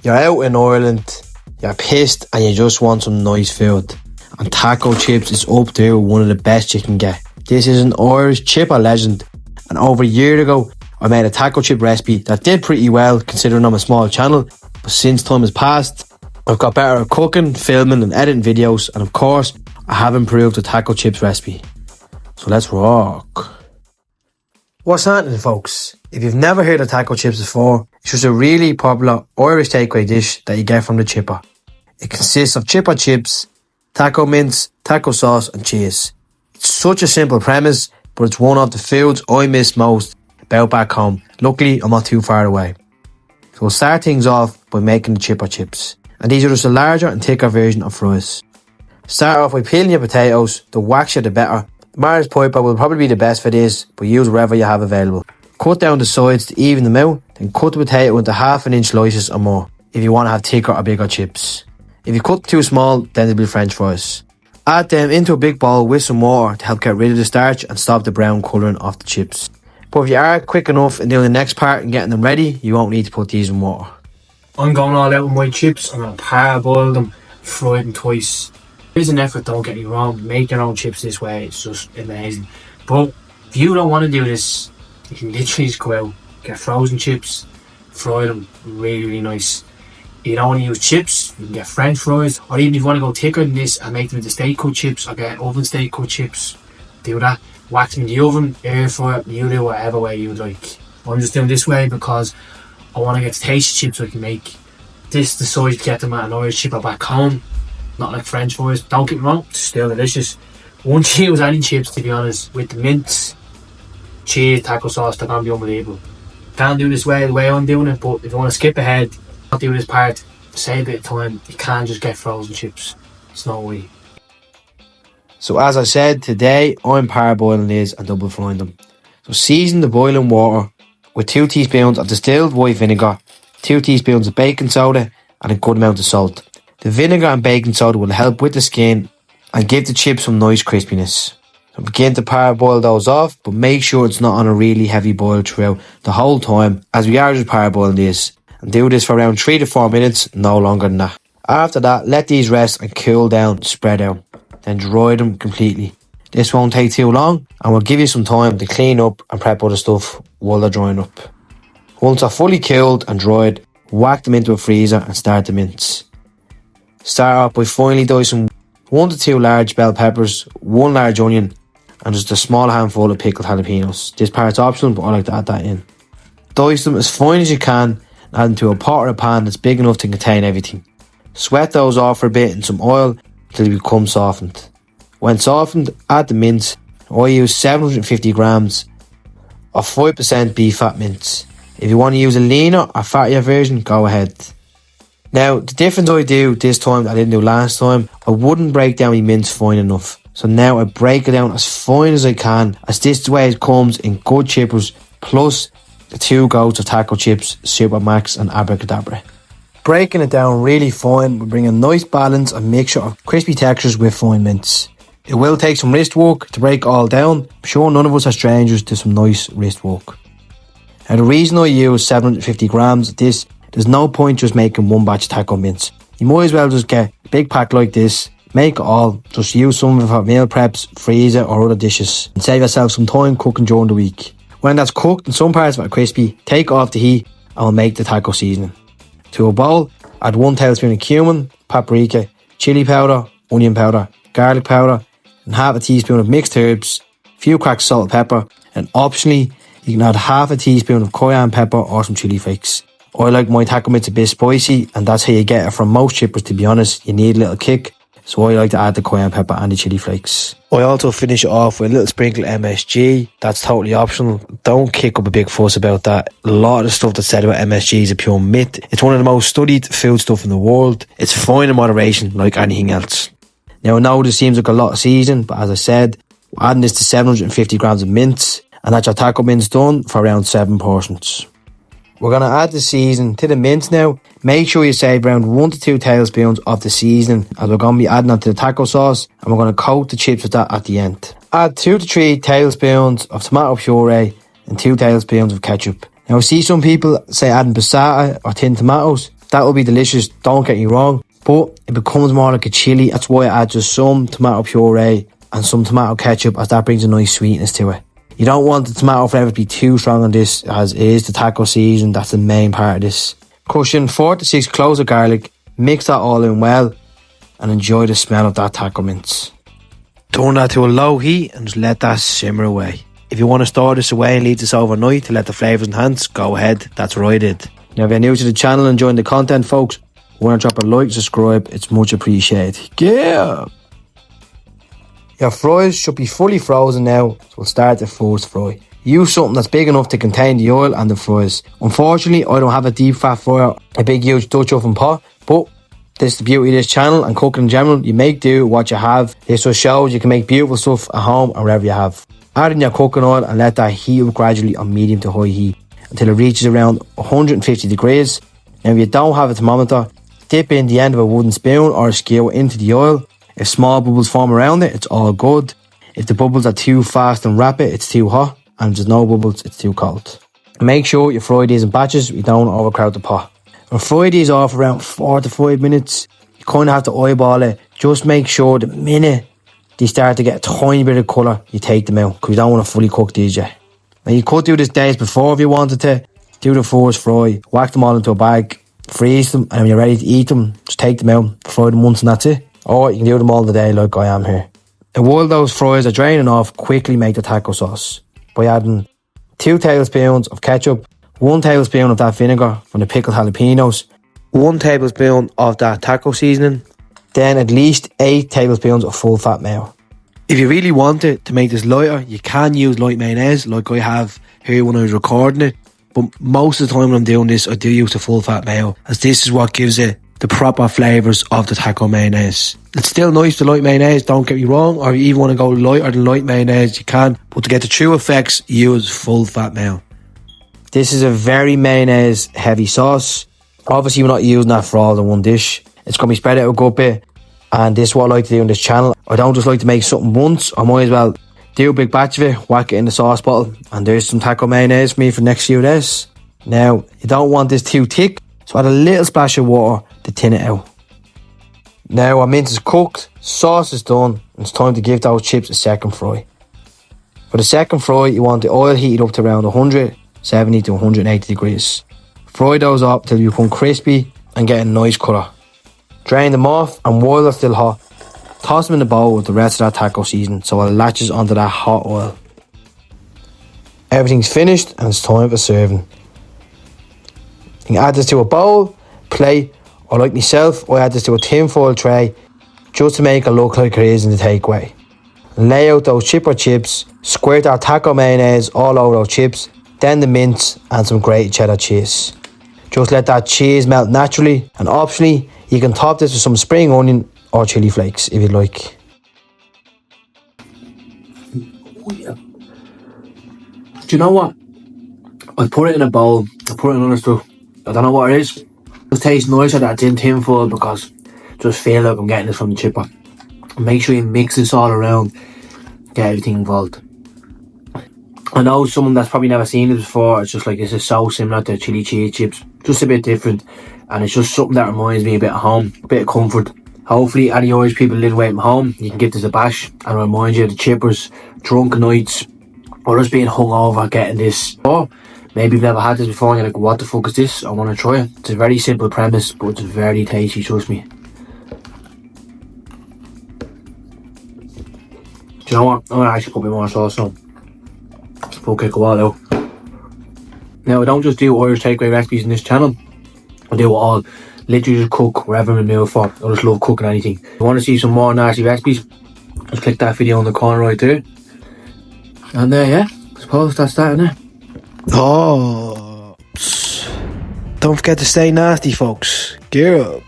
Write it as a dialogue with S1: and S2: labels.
S1: You're out in Ireland, you're pissed and you just want some nice food. And taco chips is up there with one of the best you can get. This is an Irish chipper legend. And over a year ago, I made a taco chip recipe that did pretty well considering I'm a small channel. But since time has passed, I've got better at cooking, filming and editing videos. And of course, I have improved the taco chips recipe. So let's rock. What's happening, folks? If you've never heard of taco chips before, it's just a really popular Irish takeaway dish that you get from the chipper. It consists of chipper chips, taco mince, taco sauce and cheese. It's such a simple premise, but it's one of the foods I miss most about back home. Luckily, I'm not too far away. So we'll start things off by making the chipper chips. And these are just a larger and thicker version of fries. Start off by peeling your potatoes. The waxier the better. Mars Piper will probably be the best for this, but use whatever you have available. Cut down the sides to even them out, then cut the potato into 1/2 inch slices or more, if you want to have thicker or bigger chips. If you cut too small, then they'll be French fries. Add them into a big bowl with some water to help get rid of the starch and stop the brown colouring off the chips. But if you are quick enough in doing the next part and getting them ready, you won't need to put these in water. I'm going all out with my chips. I'm going to parboil them, fry them twice. It's an effort, don't get me wrong. Make your own chips this way, it's just amazing. But if you don't want to do this, you can literally just go out, get frozen chips, fry them really nice. If you don't want to use chips, you can get French fries, or even if you want to go thicker than this and make them into steak cut chips, or get oven steak cut chips, do that. Wax them in the oven, air fry it, you do whatever way you like. I'm just doing this way because I want to get tasty chips so I can make this the size to get them at an Irish chipper back home. Not like French fries. Don't get me wrong, it's still delicious. Won't use any chips, to be honest. With the mince, cheese, taco sauce, they're going to be unbelievable. Can't do this way the way I'm doing it, but if you want to skip ahead, not do this part, save a bit of time, you can't just get frozen chips. It's no way. So as I said, today I'm parboiling these and double frying them. So season the boiling water with 2 teaspoons of distilled white vinegar, 2 teaspoons of baking soda and a good amount of salt. The vinegar and baking soda will help with the skin and give the chips some nice crispiness. So begin to parboil those off, but make sure it's not on a really heavy boil throughout the whole time, as we are just parboiling this. And do this for around 3 to 4 minutes, no longer than that. After that, let these rest and cool down, spread out. Then dry them completely. This won't take too long and will give you some time to clean up and prep other stuff while they're drying up. Once they're fully cooled and dried, whack them into a freezer and start the mince. Start off by finely dicing 1 to 2 large bell peppers, 1 large onion and just a small handful of pickled jalapenos. This part's optional, but I like to add that in. Dice them as fine as you can and add them to a pot or a pan that's big enough to contain everything. Sweat those off for a bit in some oil until they become softened. When softened, add the mince. I use 750 grams of 5% beef fat mince. If you want to use a leaner or fattier version, go ahead. Now, the difference I do this time that I didn't do last time, I wouldn't break down my mince fine enough. So now I break it down as fine as I can, as this is the way it comes in good chippers, plus the 2 goats of taco chips, Super Max and Abracadabra. Breaking it down really fine will bring a nice balance and mixture of crispy textures with fine mince. It will take some wrist work to break all down. I'm sure none of us are strangers to some nice wrist work. Now the reason I use 750 grams of this, there's no point just making one batch of taco mince. You might as well just get a big pack like this, make it all, just use some of it for meal preps, freezer or other dishes, and save yourself some time cooking during the week. When that's cooked and some parts of it are crispy, take off the heat and we'll make the taco seasoning. To a bowl, add 1 tablespoon of cumin, paprika, chilli powder, onion powder, garlic powder, and 1/2 teaspoon of mixed herbs, a few cracks of salt and pepper, and optionally, you can add 1/2 teaspoon of cayenne pepper or some chili flakes. I like my taco mince a bit spicy, and that's how you get it from most chippers, to be honest. You need a little kick, so I like to add the cayenne pepper and the chili flakes. I also finish it off with a little sprinkle of MSG. That's totally optional. Don't kick up a big fuss about that. A lot of the stuff that's said about MSG is a pure myth. It's one of the most studied food stuff in the world. It's fine in moderation, like anything else. Now I know this seems like a lot of seasoning, but as I said, we're adding this to 750 grams of mince, and that's your taco mince done for around 7 portions. We're going to add the seasoning to the mince now. Make sure you save around 1 to 2 tablespoons of the seasoning, as we're going to be adding onto the taco sauce, and we're going to coat the chips with that at the end. Add 2 to 3 tablespoons of tomato puree and 2 tablespoons of ketchup. Now I see some people say adding passata or tinned tomatoes. That will be delicious, don't get me wrong, but it becomes more like a chili. That's why I add just some tomato puree and some tomato ketchup, as that brings a nice sweetness to it. You don't want the tomato flavour to be too strong on this, as it is the taco season. That's the main part of this. Crush in 4 to 6 cloves of garlic, mix that all in well, and enjoy the smell of that taco mince. Turn that to a low heat and just let that simmer away. If you want to store this away and leave this overnight to let the flavours enhance, go ahead, that's what I did. Now if you're new to the channel and enjoying the content, folks, want to drop a like, subscribe, it's much appreciated. Yeah! Your fries should be fully frozen now, so we'll start the first fry. Use something that's big enough to contain the oil and the fries. Unfortunately, I don't have a deep fat fryer, a big huge Dutch oven pot, but this is the beauty of this channel and cooking in general. You make do with what you have. This just shows you can make beautiful stuff at home and wherever you have. Add in your cooking oil and let that heat up gradually on medium to high heat until it reaches around 150 degrees. Now if you don't have a thermometer, dip in the end of a wooden spoon or a skewer into the oil. If small bubbles form around it, it's all good. If the bubbles are too fast and rapid, it's too hot. And if there's no bubbles, it's too cold. Make sure you fry these in batches, you don't overcrowd the pot. And fry these off around 4 to 5 minutes. You kind of have to eyeball it. Just make sure the minute they start to get a tiny bit of colour, you take them out, because you don't want to fully cook these yet. Now you could do this days before if you wanted to. Do the first fry, whack them all into a bag, freeze them, and when you're ready to eat them, just take them out, fry them once and that's it. Or you can do them all the day like I am here. And while those fries are draining off, quickly make the taco sauce by adding 2 tablespoons of ketchup, 1 tablespoon of that vinegar from the pickled jalapenos, 1 tablespoon of that taco seasoning, then at least 8 tablespoons of full fat mayo. If you really want it to make this lighter, you can use light mayonnaise like I have here when I was recording it, but most of the time when I'm doing this I do use the full fat mayo, as this is what gives it the proper flavours of the taco mayonnaise. It's still nice to light mayonnaise, don't get me wrong, or if you even want to go lighter than light mayonnaise, you can, but to get the true effects, use full fat mayo. This is a very mayonnaise heavy sauce. Obviously we're not using that for all in one dish. It's going to be spread out a good bit, and this is what I like to do on this channel. I don't just like to make something once, I might as well do a big batch of it, whack it in the sauce bottle, and there's some taco mayonnaise for me for the next few days. Now, you don't want this too thick, so add a little splash of water to thin it out. Now our mince is cooked, sauce is done, and it's time to give those chips a second fry. For the second fry, you want the oil heated up to around 170 to 180 degrees. Fry those up till you become crispy and get a nice colour. Drain them off, and while they're still hot, toss them in the bowl with the rest of that taco seasoning so it latches onto that hot oil. Everything's finished and it's time for serving. You can add this to a bowl, plate, or like myself, I add this to a tin foil tray just to make it look like it is in the takeaway. Lay out those chipper chips, squirt that taco mayonnaise all over those chips, then the mince and some grated cheddar cheese. Just let that cheese melt naturally, and optionally you can top this with some spring onion or chili flakes if you'd like. Oh yeah. Do you know what? I put it in a bowl, I put it in other stuff. I don't know what it is. It just tastes nicer that it's in tin foil, because I just feel like I'm getting this from the chipper. Make sure you mix this all around, get everything involved. I know someone that's probably never seen it before, it's just like, this is so similar to chili cheese chips, just a bit different, and it's just something that reminds me a bit of home, a bit of comfort. Hopefully any Irish people live away from home, you can give this a bash and remind you of the chippers, drunk nights, or just being hungover getting this. Or maybe you've never had this before and you're like, what the fuck is this? I want to try it. It's a very simple premise, but it's very tasty, trust me. Do you know what? I'm going to actually put a bit more sauce on. Full kick a while out. Now I don't just do Irish takeaway recipes in this channel. I do it all. Literally just cook wherever I'm in the mood for. I just love cooking anything. If you want to see some more nasty recipes, just click that video in the corner right there. And yeah, I suppose that's that, innit? Oh, don't forget to stay nasty, folks. Gear up.